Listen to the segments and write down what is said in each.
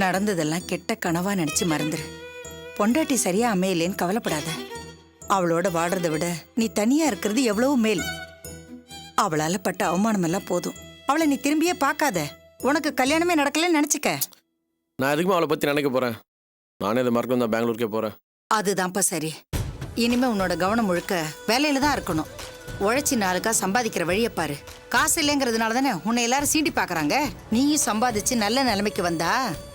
நடந்ததெல்லாம் கெட்ட கனவா நினைச்சு மறந்துரு. பொண்டாட்டி சரியா அமையலேன்னு கவலைப்படாத. அவளோட வாடுறதை விட நீ தனியா இருக்கிறது எவ்வளவு மேல். அவளால பட்ட அவமானம் எல்லாம் போதும். அவளை நீ திரும்பியே பார்க்காத. உனக்கு கல்யாணமே நடக்கலன்னு நினைச்சுக்க. நான் எதுக்குமே அவளை பத்தி நினைக்க போறேன். நானே இதை மறக்க தான் பெங்களூருக்கே போறேன். அதுதான்ப்பா சரி. இனிமே உன்னோட கவனம் முழுக்க வேலையில தான் இருக்கணும். உழைச்சி நாளுக்கா சம்பாதிக்கிற வழியை பாரு. காசு இல்லைங்கிறதுனால தானே உன்னை எல்லாரும் சீண்டி பாக்குறாங்க. நீயும் சம்பாதிச்சு நல்ல நிலைமைக்கு வந்தா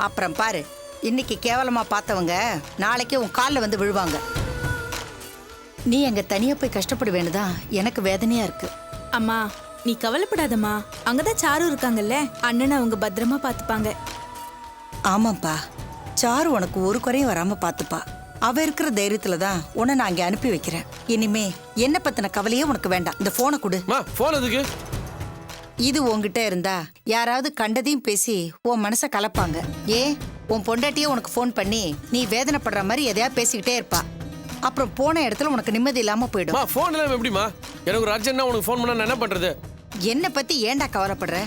அப்புறம் பாரு, இன்னைக்கு கேவலமா பார்த்தவங்க நாளைக்கு உன் காலில் வந்து விழுவாங்க. நீ அங்க தனியா போய் கஷ்டப்படுவேன்னுதான் எனக்கு வேதனையா இருக்கு. அம்மா நீ கவலைப்படாதம்மா, அங்கதான் சாரு இருக்காங்கல்ல, அண்ணனை அவங்க பத்திரமா பாத்துப்பாங்க. ஆமாப்பா, சாரு உனக்கு ஒரு குறையும் வராம பாத்துப்பா. அவ இருக்கிற தைரியத்துல தான் உன்னை நான் அங்க அனுப்பி வைக்கிறேன். இனிமே என்ன பத்தின கவலையே உனக்கு வேண்டாம். இந்த போனை கொடு. போன் எதுக்கு? இது உன்கிட்ட இருந்தா யாராவது கண்டதையும் பேசி உன் மனசை கலப்பாங்க. உன் பொண்டாட்டியே உனக்கு போன் பண்ணி நீ வேதனைப்படுற மாதிரி எதையா பேசிக்கிட்டே இருப்பா. அப்புறம் போன இடத்துல உனக்கு நிம்மதி இல்லாம போயிடும். போன் இல்லாம எப்படிமா? எனக்கு ஒரு அர்ஜென்ட்னா உனக்கு போன் பண்ணா நான் என்ன பண்றது? என்னை பத்தி ஏன்டா கவலைப்படுற?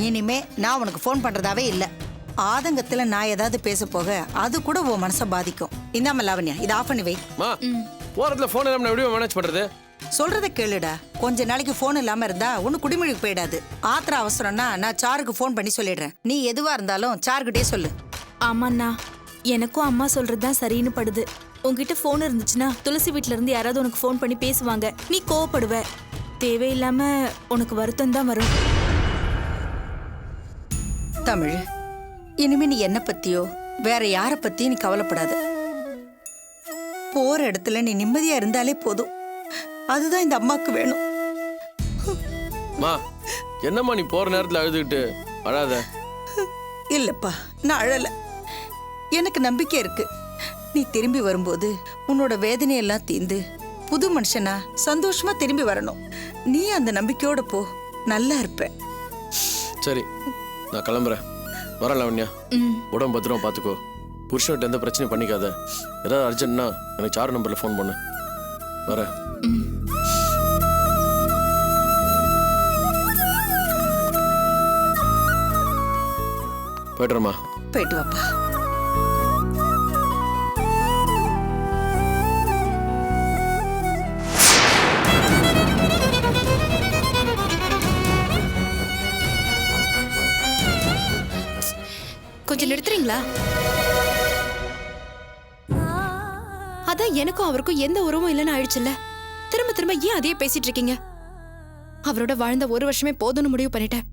இனிமே நான் உனக்கு போன் பண்றதாவே இல்ல. ஆதங்கத்துல நான் ஏதாவது பேச போக அது கூட உன் மனசை பாதிக்கும். இந்தாம லாவண்யா, இதை ஆஃப் பண்ணி வை. போறதுல போன் இல்லாம எப்படி மேனேஜ் பண்றது? சொல்றத கேளுடா. கொஞ்ச நாளைக்கு போன் இல்லாம இருந்தா ஒண்ணு குடிமொழிக்கு போயிடாது. ஆத்திர அவசரம்னா நான் சாருக்கு போன் பண்ணி சொல்லிடுறேன். நீ எதுவா இருந்தாலும் சார்கிட்டே சொல்லு. ஆமாண்ணா, எனக்கும் அம்மா சொல்றதுதான் சரின்னு படுது. உங்ககிட்ட போன் இருந்துச்சுன்னா துளசி வீட்ல இருந்து யாராவது உனக்கு போன் பண்ணி பேசுவாங்க. நீ கோவப்படுவ. தேவையில்லாம உனக்கு வருத்தம் தான் வரும். தமிழ், இனிமே நீ என்ன பத்தியோ வேற யார பத்தியும் நீ கவலைப்படாத. போற இடத்துல நீ நிம்மதியா இருந்தாலே போதும். அதுதான் இந்த அம்மாக்கு வேணும். என்னம்மா நீ போற நேரத்துல அழுதுகிட்டு அழாத. இல்லப்பா, நான் அழல. எனக்கு நம்பிக்கை இருக்கு. நீ திரும்பி வரும்போது உன்னோட வேதனையெல்லாம் தீந்து புது மனுஷனா சந்தோஷமா திரும்பி வரணும். நீ அந்த நம்பிக்கையோட போ, நல்லா இருப்ப. சரி, நான் கிளம்புறேன். வரேன் லாவண்யா. உடம்பு பத்திரமா பாத்துக்கோ. புருஷன்கிட்ட எந்த பிரச்சனையும் பண்ணிக்காத. ஏதாவது அர்ஜென்ட்னா எனக்கு சார் நம்பர்ல ஃபோன் பண்ணு. வரேன். போய்ட்டுறமா. போயிட்டு வாப்பா. கொஞ்சம் நிறுத்துறீங்களா? அதான் எனக்கும் அவருக்கும் எந்த உறவும் இல்லைன்னு ஆயிடுச்சுல்ல. திரும்ப திரும்ப ஏன் அதையே பேசிட்டு இருக்கீங்க? அவரோட வாழ்ந்த ஒரு வருஷமே போதும்னு முடிவு பண்ணிட்டேன்.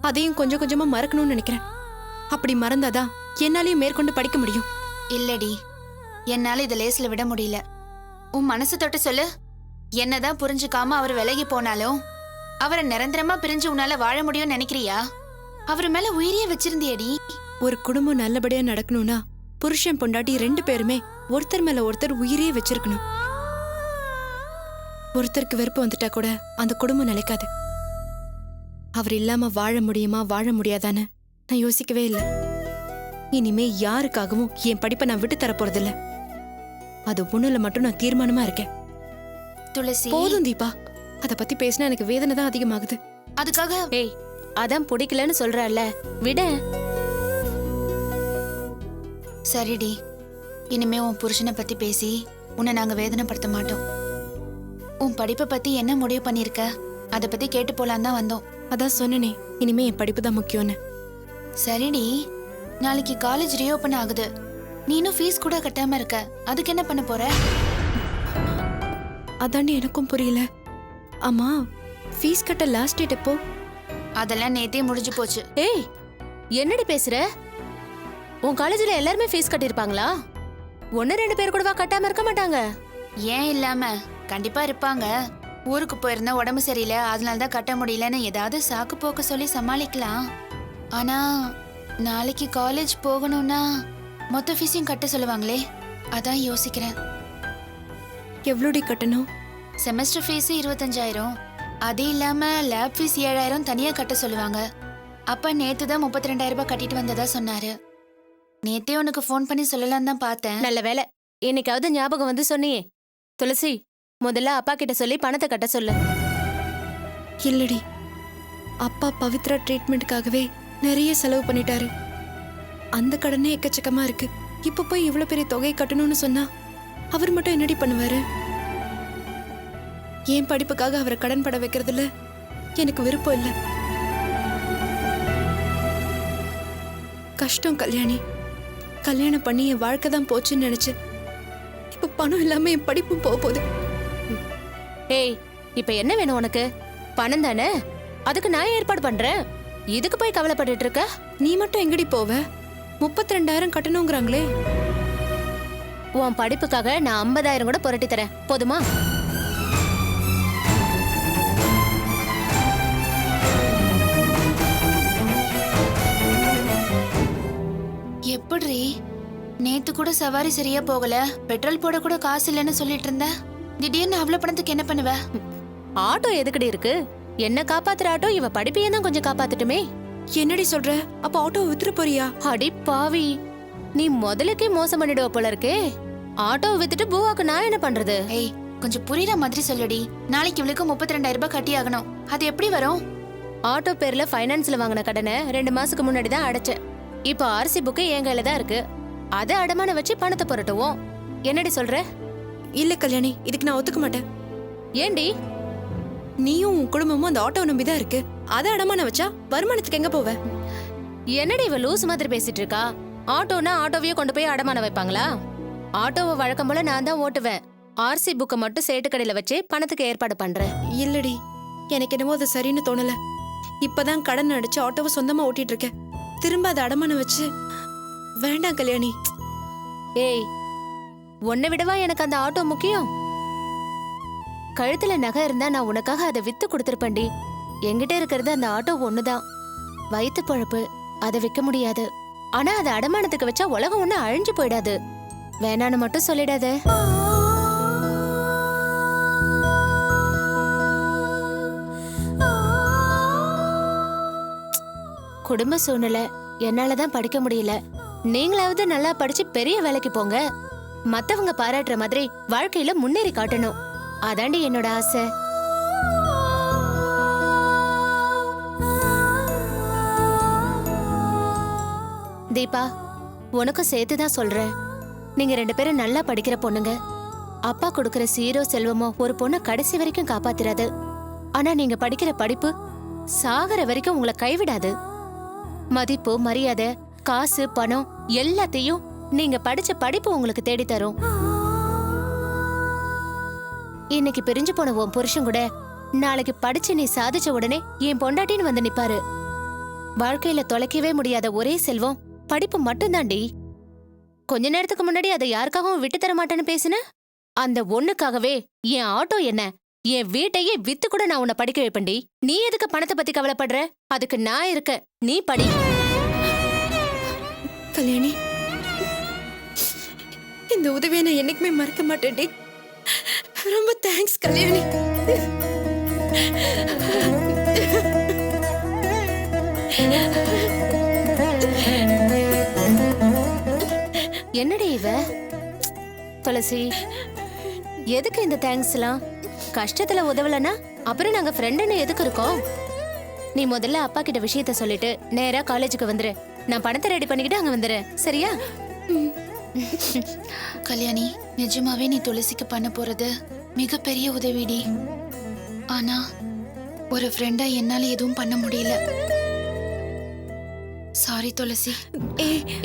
அதையும் கொஞ்சம் கொஞ்சமா மறக்கணும்னு நினைக்கிறேன். அப்படி மறந்தாதான் என்னாலையும் மேற்கொண்டு படிக்க முடியும். இல்லடி, என்னால இதை லேஸ்ல விட முடியல. உன் மனசு தொட்டு சொல்லு. என்னதான் புரிஞ்சுக்காம அவர் விலகி போனாலும் அவரை நிரந்தரமா பிரிஞ்சு உன்னால வாழ முடியும்னு நினைக்கிறியா? அவர் மேல உயிரியே வச்சிருந்தியடி. ஒரு குடும்பம் நல்லபடியா நடக்கணும்னா புருஷன் பொண்டாட்டி 2 பேருமே ஒருத்தர் மேல ஒருத்தர் உயிரியே வச்சிருக்கணும். ஒருத்தருக்கு வெறுப்பு வந்துட்டா கூட அந்த குடும்பம் நிலைக்காது. அவர் இல்லாம வாழ முடியுமா வாழ முடியாதான்னு நான் யோசிக்கவே இல்லை. இனிமே யாருக்காகவும் என் படிப்பை நான் விட்டு தர போறதில்ல. அது ஒண்ணுல மட்டும் நான் தீர்மானமா இருக்கேன். துளசி, போதும் தீபா, அத பத்தி பேசினா எனக்கு வேதனை தான் அதிகமாகுது. அதுக்காக அதான் பிடிக்கலன்னு சொல்றல்ல, விட. சரிடி, இனிமே உன் புருஷனை பத்தி பேசி உன்னை நாங்க வேதனைப்படுத்த மாட்டோம். உன் படிப்பை பத்தி என்ன முடிவு பண்ணிருக்க அத பத்தி கேட்டு போலான்னு தான் வந்தோம். அதான் சொன்னனே, இனிமே என் படிப்பு தான் முக்கியம்னு. சரிடி, நாளைக்கு காலேஜ் ரீஓபன் ஆகுது. நீனும் ஃபீஸ் கூட கட்டாம இருக்க. அதுக்கு என்ன பண்ண போற? அதாண்டி எனக்கும் புரியல. ஆமா, ஃபீஸ் கட்ட லாஸ்ட் டேட் எப்போ? அதெல்லாம் நேத்தே முடிஞ்சு போச்சு. என்னடி பேசுற? உன் காலேஜ்ல எல்லாருமே ஃபீஸ் கட்டிருப்பாங்களா? 1-2 பேர் கூடவா கட்டாம இருக்க மாட்டாங்க? ஏன் இல்லாம கண்டிப்பா இருப்பாங்க. ஊருக்கு போயிருந்தா உடம்பு சரியில்லை, அதனால தான் கட்ட முடியலன்னு ஏதாவது சாக்கு போக்கு சொல்லி சமாளிக்கலாம். ஆனா நாளைக்கு காலேஜ் போகணும்னா மொத்த ஃபீஸையும் கட்ட சொல்லுவாங்களே, அதான் யோசிக்கிறேன். எவ்வளோடி கட்டணும்? Semester fees 25,000. அது இல்லாம லேப் ஃபீஸ் 7,000 தனியா கட்ட சொல்லுவாங்க. அப்பா நேத்து தான் 32,000 ரூபாய் கட்டிட்டு வந்ததா சொன்னாரு. நேத்தே உனக்கு ஃபோன் பண்ணி சொல்லலாம் தான் பார்த்தேன். நல்ல வேலை, என்னைக்காவது ஞாபகம் வந்து சொன்னியே. துளசி, முதல்ல அப்பா கிட்ட சொல்லி பணத்தை கட்ட சொல்லு. இல்லடி, அப்பா பவித்ரா ட்ரீட்மெண்ட்டுக்காகவே நிறைய செலவு பண்ணிட்டாரு. அந்த கடனே எக்கச்சக்கமா இருக்கு. இப்ப போய் இவ்வளவு பெரிய தொகையை கட்டணும்னு சொன்னா அவர் மட்டும் என்னடி பண்ணுவாரு? என் படிப்புக்காக அவரை கடன் பட வைக்கிறதுல எனக்கு விருப்பம் இல்லை. கஷ்டம் கல்யாணி. கல்யாணம் பண்ணி என் வாழ்க்கை தான் போச்சுன்னு நினைச்சு இப்ப பணம் இல்லாம என் படிப்பும் போக போகுது. ஏய், இப்ப என்ன வேணும் உனக்கு? பணம் தானே, அதுக்கு நான் ஏற்பாடு பண்றேன். இதுக்கு போய் கவலைப்பட்டுட்டு இருக்க? நீ மட்டும் எங்கடி போவ? 32,000 கட்டணுங்கிறாங்களே. உன் படிப்புக்காக நான் 50,000 கூட புரட்டி தரேன், போதுமா? எப்படி நேத்து கூட சவாரி சரியா போகல, பெட்ரோல் போட கூட காசு இல்லைன்னு சொல்லிட்டு இருந்த, திடீர்னு அவ்வளவு பணத்துக்கு என்ன பண்ணுவ? ஆட்டோ எதுக்கடி இருக்கு? என்ன காப்பாத்துற ஆட்டோ இவ படிப்பையும் தான் கொஞ்சம் காப்பாத்துட்டுமே. என்னடி சொல்ற? அப்ப ஆட்டோவை வித்துற போறியா? அடி பாவி, நீ முதலுக்கே மோசம் பண்ணிடுவ போல இருக்கே. ஆட்டோவை வித்துட்டு பூவாக்கு நான் என்ன பண்றது? ஏய், கொஞ்சம் புரியுற மாதிரி சொல்லுடி. நாளைக்கு இவளுக்கு 32,000 ரூபாய் கட்டி ஆகணும். அது எப்படி வரும்? ஆட்டோ பேர்ல ஃபைனான்ஸ்ல வாங்கின கடனை 2 மாசத்துக்கு முன்னாடி தான் அடைச்சேன். இப்போ ஆர்சி புக்கு என் கையில தான் இருக்கு. அதை அடமான வச்சு பணத்தை புரட்டுவோம். என்னடி சொல்ற? இல்ல கல்யாணி, இதுக்கு நான் ஒத்துக்க மாட்டேன். ஏண்டி? நீயும் உன் குடும்பமும் அந்த ஆட்டோ நம்பிதான் இருக்கு. அதை அடமான வச்சா வருமானத்துக்கு எங்க போவ? என்னடி இவ லூஸ் மாதிரி பேசிட்டு இருக்கா? ஆட்டோனா ஆட்டோவையே கொண்டு போய் அடமான வைப்பாங்களா? ஆட்டோவை வழக்கம் போல நான் தான் ஓட்டுவேன். ஆர்சி புக்கை மட்டும் சேட்டு கடையில வச்சு பணத்துக்கு ஏற்பாடு பண்றேன். இல்லடி, எனக்கு என்னமோ அது சரின்னு தோணல. இப்பதான் கடன் அடிச்சு ஆட்டோவை சொந்தமா ஓட்டிட்டு இருக்கேன். திரும்ப அதை அடமான வச்சு வேண்டாம் கல்யாணி. ஏய், உன்னை விடவா எனக்கு அந்த ஆட்டோ முக்கியம்? கழுத்துல நகை இருந்தா நான் உனக்காக அதை வித்து கொடுத்துருப்பேன்டி. என்கிட்ட இருக்கிறது அந்த ஆட்டோ ஒண்ணுதான். வயிற்று பொழப்பு, அதை விற்க முடியாது. ஆனா அதை அடமானத்துக்கு வச்சா உலகம் ஒண்ணு அழிஞ்சு போயிடாது. வேணான்னு மட்டும் சொல்லிடாத. குடும்ப சூழ்நிலை, என்னாலதான் படிக்க முடியல. நீங்களாவது நல்லா படிச்சு பெரிய வேலைக்கு போங்க. மத்தவங்க பாராட்டுற மாதிரி வாழ்க்கையில முன்னேறி காட்டணும். அதாண்டி என்னோட ஆசை. தீபா, உனக்கும் சேர்த்துதான் சொல்றேன். நீங்க 2 பேரும் நல்லா படிக்கிற பொண்ணுங்க. அப்பா கொடுக்கிற சீரோ செல்வமோ ஒரு பொண்ணை கடைசி வரைக்கும் காப்பாத்திராது. ஆனா நீங்க படிக்கிற படிப்பு சாகர வரைக்கும் உங்களை கைவிடாது. மதிப்பு, மரியாதை, காசு, பணம் எல்லாத்தையும் நீங்க படிச்ச படிப்பு உங்களுக்கு தேடி தரும். இன்னைக்கு பிரிஞ்சு போன உன் புருஷன் கூட நாளைக்கு படிச்சு நீ சாதிச்ச உடனே என் பொண்டாட்டின்னு வந்து நிப்பாரு. வாழ்க்கையில தொலைக்கவே முடியாத ஒரே செல்வம் படிப்பு மட்டும்தாண்டி. கொஞ்ச நேரத்துக்கு முன்னாடி அதை யாருக்காகவும் விட்டு தர மாட்டேன்னு பேசுன. அந்த ஒண்ணுக்காகவே என் ஆட்டோ என்ன, என் வீட்டையே வித்து கூட நான் உன்னை படிக்க வைப்பேன்டி. நீ எதுக்கு பணத்தை பத்தி கவலைப்படுற? அதுக்கு நான் இருக்க, நீ படி. கல்யாணி, இந்த உதவியை நான் என்னைக்குமே மறக்க மாட்டேன்டி. ரொம்ப தேங்க்ஸ் கல்யாணி. என்னடி இவ? துளசி, எதுக்கு இந்த தேங்க்ஸ்லாம்? கஷ்டத்துல உதவலனா அப்புறம் நாங்க ஃப்ரெண்டுன்னு எதுக்கு இருக்கோம்? நீ முதல்ல அப்பா கிட்ட விஷயத்த சொல்லிட்டு நேரா காலேஜுக்கு வந்துரு. நான் பணத்தை ரெடி பண்ணிக்கிட்டு அங்க வந்துடுறேன், சரியா? கல்யாணி, நிஜமாவே நீ துளசிக்கு பண்ண போறது மிகப்பெரிய உதவிடி. ஆனா ஒரு ஃப்ரெண்டா என்னால எதுவும் பண்ண முடியல. சாரி துளசி.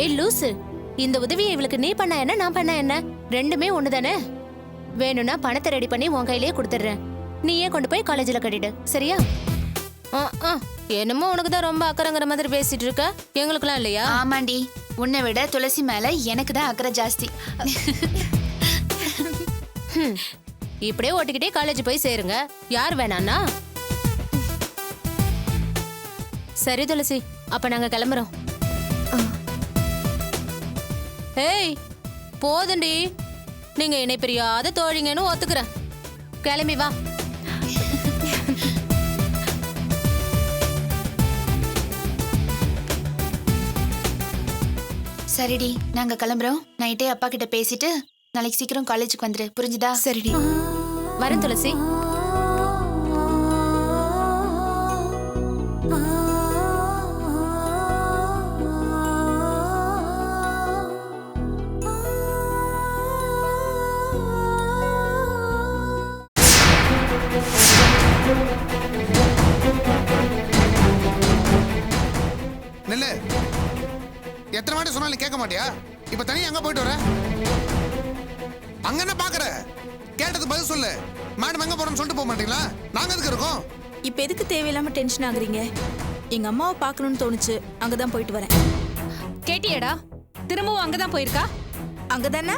ஏய் லூசு, இந்த உதவியை இவளுக்கு நீ பண்ண என்ன, நான் பண்ண என்ன? ரெண்டுமே ஒண்ணுதானே. வேணும்னா பணத்தை ரெடி பண்ணி உன் கையிலேயே கொடுத்துடுறேன். நீயே கொண்டு போய் காலேஜ்ல கட்டிடு, சரியா? என்னமோ உனக்கு தான் ரொம்ப அக்கறைங்கிற மாதிரி பேசிட்டு இருக்க. எங்களுக்குலாம் இல்லையா? ஆமாண்டி, உன்னை விட துளசி மேல எனக்கு தான் அக்கறை ஜாஸ்தி. இப்படியே ஓட்டிக்கிட்டே காலேஜ் போய் சேருங்க. யார் வேணான்னா? சரி துளசி, அப்ப நாங்க கிளம்புறோம். ஏய் போதுண்டி, நீங்க இணை பிரியாத தோழிங்கன்னு ஒத்துக்கிறேன். கிளம்பி வா. சரிடி, நாங்க கிளம்புறோம். நைட்டே அப்பா கிட்ட பேசிட்டு நாளைக்கு சீக்கிரம் காலேஜுக்கு வந்துரு, புரிஞ்சுதா? சரிடி, வரேன் துளசி. சொன்னாலும் நீ கேட்க மாட்டியா? இப்ப தனியா எங்க போயிட்டு வர? அங்க என்ன பாக்குற? கேட்டது பதில் சொல்லு. மேடம் எங்க போறோம்னு சொல்லிட்டு போக மாட்டீங்களா? நாங்க எதுக்கு இருக்கோம்? இப்ப எதுக்கு தேவையில்லாம டென்ஷன் ஆகுறீங்க? எங்க அம்மாவை பார்க்கணும்னு தோணுச்சு, அங்கதான் போயிட்டு வரேன். கேட்டியடா? திரும்பவும் அங்கதான் போயிருக்கா? அங்கதானே?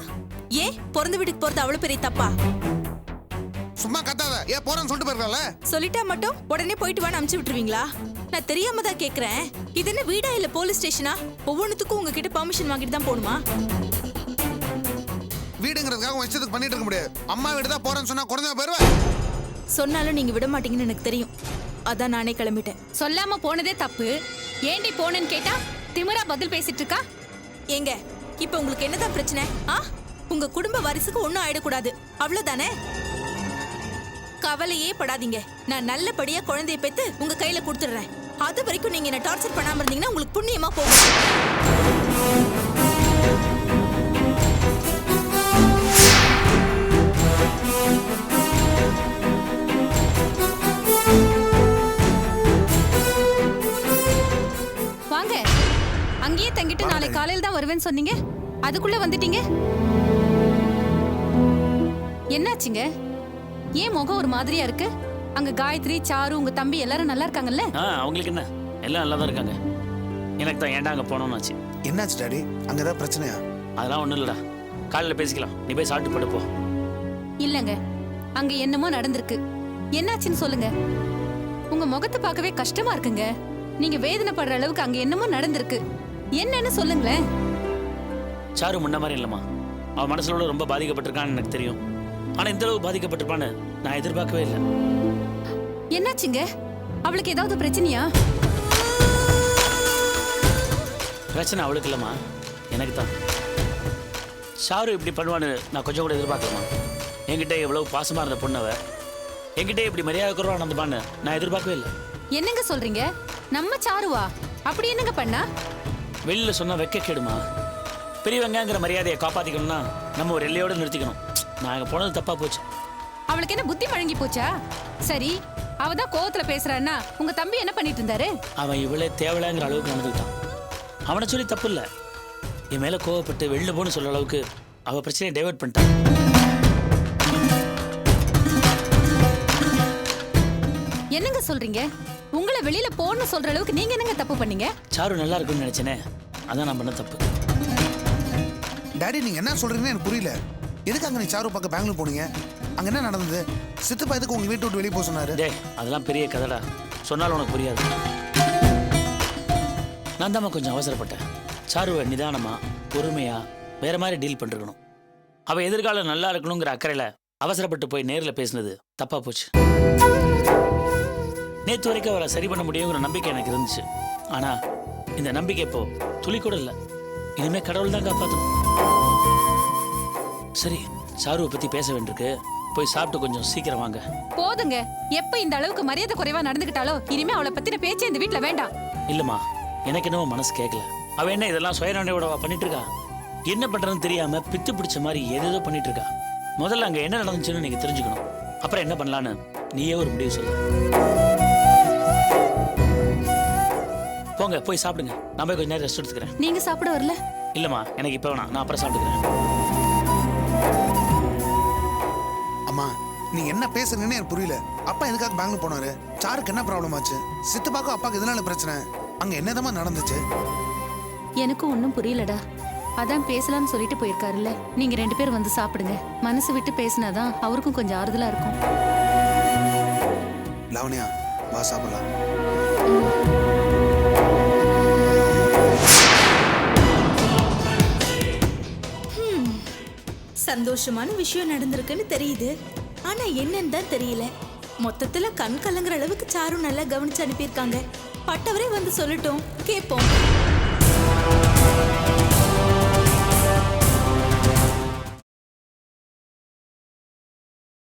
ஏன் பிறந்த வீட்டுக்கு போறது அவ்வளவு பெரிய தப்பா? சும்மா கத்தாத. ஏன் போறேன்னு சொல்லிட்டு போயிருக்கல? சொல்லிட்டா மட்டும் உடனே போயிட்டு வான்னு அனுப்பிச்சு விட்டுருவீங்களா? நான் தெரியாம தான் கேக்குறேன். இது என்ன வீடா இல்ல போலீஸ் ஸ்டேஷனா? ஒவ்வொன்றுத்துக்கும் உங்ககிட்ட பெர்மிஷன் வாங்கிட்டு தான் போகணுமா? வீடுங்கிறதுக்காக உன் இஷ்டத்துக்கு பண்ணிட்டு இருக்க முடியாது. அம்மா வீடு தான் போறேன்னு சொன்னா குறைஞ்சா போயிருவேன். சொன்னாலும் நீங்க விட மாட்டீங்கன்னு எனக்கு தெரியும். அதான் நானே கிளம்பிட்டேன். சொல்லாம போனதே தப்பு. ஏண்டி போனேன்னு கேட்டா திமிரா பதில் பேசிட்டு இருக்கா? ஏங்க இப்ப உங்களுக்கு என்னதான் பிரச்சனை? உங்க குடும்ப வாரிசுக்கு ஒண்ணும் ஆயிடக்கூடாது, அவ்வளவுதானே? கவலையே படாதீங்க. நான் நல்லபடியா குழந்தைய பெத்து உங்க கையில கொடுத்துடுறேன். அது வரைக்கும் நீங்க என்ன டார்ச்சர் பண்ணாம இருந்தீங்கன்னா உங்களுக்கு புண்ணியமா போகும். வாங்க. அங்கேயே தங்கிட்டு நாளை காலையில தான் வருவேன்னு சொன்னீங்க, அதுக்குள்ள வந்துட்டீங்க. என்னாச்சுங்க? ஏன் முகம் ஒரு மாதிரியா இருக்கு? அங்க காயத்ரி, சாரு, உங்க தம்பி எல்லாரும் நல்லா இருக்காங்கல்ல? அவங்களுக்கு என்ன, எல்லாம் நல்லா தான் இருக்காங்க. எனக்கு தான் ஏன்டா அங்கே போனோம்னு ஆச்சு. என்னாச்சு டாடி? அங்க ஏதாவது பிரச்சனையா? அதெல்லாம் ஒன்றும் இல்லைடா, காலையில் பேசிக்கலாம். நீ போய் சாப்பிட்டு படுப்போ. இல்லங்க, அங்க என்னமோ நடந்திருக்கு. என்னாச்சுன்னு சொல்லுங்க. உங்க முகத்தை பார்க்கவே கஷ்டமா இருக்குங்க. நீங்க வேதனைப்படுற அளவுக்கு அங்க என்னமோ நடந்திருக்கு. என்னன்னு சொல்லுங்களேன். சாரு முன்ன மாதிரி இல்லைம்மா. அவன் மனசுல ரொம்ப பாதிக்கப்பட்டிருக்கான்னு எனக்கு தெரியும். ஆனால் இந்த அளவு பாதிக்கப்பட்டிருப்பான்னு நான் எதிர்பார்க்கவே இல்லை. என்னாச்சுங்க? அவளுக்கு ஏதாவது பிரச்சனையா? பிரச்சனை அவளுக்கு இல்லைம்மா, எனக்கு தான். ஷாரு இப்படி பண்ணுவான்னு நான் கொஞ்சம் கூட எதிர்பார்க்கலாமா? என்கிட்ட எவ்வளவு பாசமாக இருந்த பொண்ணவ என்கிட்ட இப்படி மரியாதை குறைவா நடந்துப்பான்னு நான் எதிர்பார்க்கவே இல்லை. என்னங்க சொல்றீங்க? நம்ம சாருவா அப்படி என்னங்க பண்ணா? வெளியில் சொன்னால் வெக்க கேடுமா? பெரியவங்கிற மரியாதையை காப்பாற்றிக்கணும்னா நம்ம ஒரு எல்லையோடு நிறுத்திக்கணும். நான் அங்கே போனது தப்பாக போச்சு. அவளுக்கு என்ன புத்தி வழங்கி போச்சா? சரி, அவதான் கோவத்துல பேசுறான்னா உங்க தம்பி என்ன பண்ணிட்டு இருந்தாரு? அவன் இவளே தேவலைங்கிற அளவுக்கு நடந்துக்கிட்டான். அவனை சொல்லி தப்பு இல்லை. என் மேலே கோவப்பட்டு வெளில போன்னு சொல்ற அளவுக்கு அவள் பிரச்சனையை டைவர்ட் பண்ணிட்டான். என்னங்க சொல்றீங்க? உங்களை வெளியில போன்னு சொல்ற அளவுக்கு நீங்க என்னங்க தப்பு பண்ணீங்க? சாரு நல்லா இருக்கும்னு நினைச்சேனே, அதான் நான் பண்ண தப்பு. டாடி நீங்க என்ன சொல்றீங்கன்னு எனக்கு புரியல. எதுக்கு அங்க நீ சாரு பார்க்க பெங்களூர் போனீங்க? அங்க என்ன நடந்தது? சித்தப்பா எதுக்கு உங்க வீட்டை விட்டு வெளியே போக சொன்னாரு? டேய், அதெல்லாம் பெரிய கதைடா, சொன்னாலும் உனக்கு புரியாது. நான் தான் கொஞ்சம் அவசரப்பட்டேன். சாருவை நிதானமா பொறுமையா வேற மாதிரி டீல் பண்ணிருக்கணும். அவ எதிர்காலம் நல்லா இருக்கணுங்கிற அக்கறையில அவசரப்பட்டு போய் நேரில் பேசினது தப்பா போச்சு. நேற்று வரைக்கும் அவரை சரி பண்ண முடியுங்கிற நம்பிக்கை எனக்கு இருந்துச்சு. ஆனா இந்த நம்பிக்கை இப்போ துளி கூட இல்லை. இனிமே கடவுள் தான் காப்பாற்றணும். சரி, சாருவை பத்தி பேச வேண்டியிருக்கு. போய் சாப்பிட்டு கொஞ்சம் சீக்கிரம் வாங்க. போதுங்க. எப்ப இந்த அளவுக்கு மரியாதை குறைவா நடந்துக்கிட்டாலோ இனிமே அவளை பத்தின பேச்சே இந்த வீட்டுல வேண்டாம். இல்லம்மா, எனக்கு என்னவோ மனசு கேட்கல. அவ என்ன இதெல்லாம் சுயநடையோட பண்ணிட்டு இருக்கா? என்ன பண்றதுன்னு தெரியாம பித்து பிடிச்ச மாதிரி ஏதேதோ பண்ணிட்டு இருக்கா. முதல்ல அங்க என்ன நடந்துச்சுன்னு நீங்க தெரிஞ்சுக்கணும். அப்புறம் என்ன பண்ணலான்னு நீயே ஒரு முடிவு சொல்லு. போங்க, போய் சாப்பிடுங்க. நான் போய் கொஞ்ச நேரம் ரெஸ்ட் எடுத்துக்கிறேன். நீங்க சாப்பிட வரல? இல்லம்மா, எனக்கு இப்ப வேணாம். நான் அப்புறம் சாப்பிட்டுக்கிறேன். அம்மா நீங்க என்ன பேசுறீங்கன்னு எனக்கு புரியல. அப்பா எதுக்காக பெங்களூர் போனாரு? சாருக்கு என்ன ப்ராப்ளம் ஆச்சு? சித்தப்பாக்கும் அப்பாக்கு எதனால பிரச்சனை? அங்க என்னதமா நடந்துச்சு? எனக்கும் ஒன்றும் புரியலடா. அதான் பேசலாம்னு சொல்லிட்டு போயிருக்காருல்ல. நீங்க 2 பேரும் வந்து சாப்பிடுங்க. மனசு விட்டு பேசினாதான் அவருக்கும் கொஞ்சம் ஆறுதலா இருக்கும். லாவண்யா வா சாப்பிடலாம். சந்தோஷமான விஷயம் நடந்திருக்குன்னு தெரியுது. ஆனா என்னன்னு தான் தெரியல. மொத்தத்துல கண் கலங்குற அளவுக்கு சாரு நல்லா கவனிச்சு அனுப்பியிருக்காங்க. பட்டவரே வந்து சொல்லட்டும், கேட்போம்.